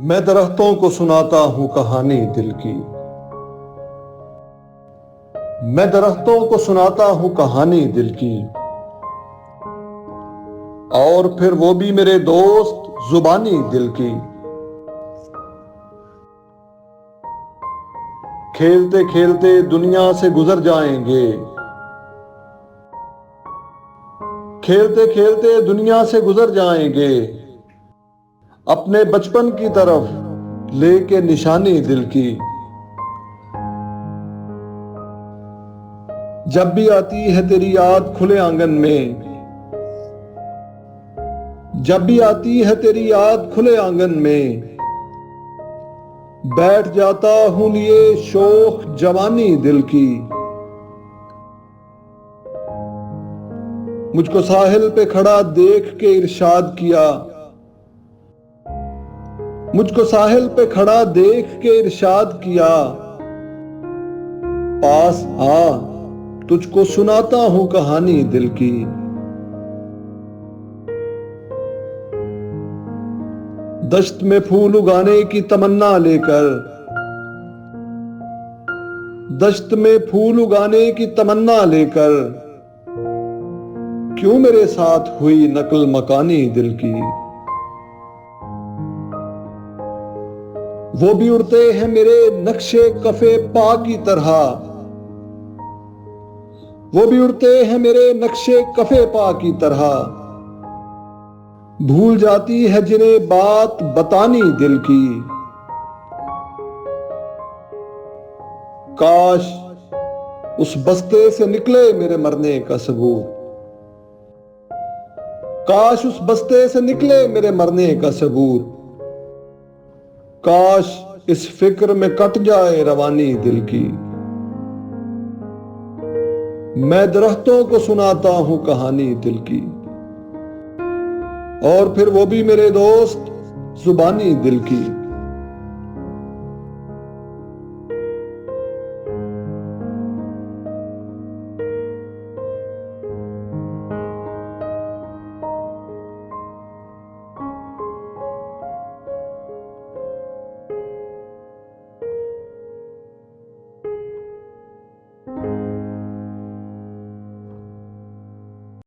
मैं दरख्तों को सुनाता हूं कहानी दिल की। मैं दरख्तों को सुनाता हूं कहानी दिल की, और फिर वो भी मेरे दोस्त जुबानी दिल की। खेलते खेलते दुनिया से गुजर जाएंगे, खेलते खेलते दुनिया से गुजर जाएंगे, अपने बचपन की तरफ लेके निशानी दिल की। जब भी आती है तेरी याद खुले आंगन में, जब भी आती है तेरी याद खुले आंगन में, बैठ जाता हूं लिए शोख जवानी दिल की। मुझको साहिल पे खड़ा देख के इरशाद किया, मुझको साहिल पे खड़ा देख के इरशाद किया, पास आ तुझको सुनाता हूं कहानी दिल की। दश्त में फूल उगाने की तमन्ना लेकर, दश्त में फूल उगाने की तमन्ना लेकर, क्यों मेरे साथ हुई नकल मकानी दिल की। वो भी उड़ते हैं मेरे नक्शे कफे पा की तरह, वो भी उड़ते हैं मेरे नक्शे कफे पा की तरह, भूल जाती है जिन्हें बात बतानी दिल की। काश उस बस्ते से निकले मेरे मरने का सबूत, काश उस बस्ते से निकले मेरे मरने का सबूत, काश इस फिक्र में कट जाए रवानी दिल की। मैं दरख्तों को सुनाता हूं कहानी दिल की, और फिर वो भी मेरे दोस्त जुबानी दिल की।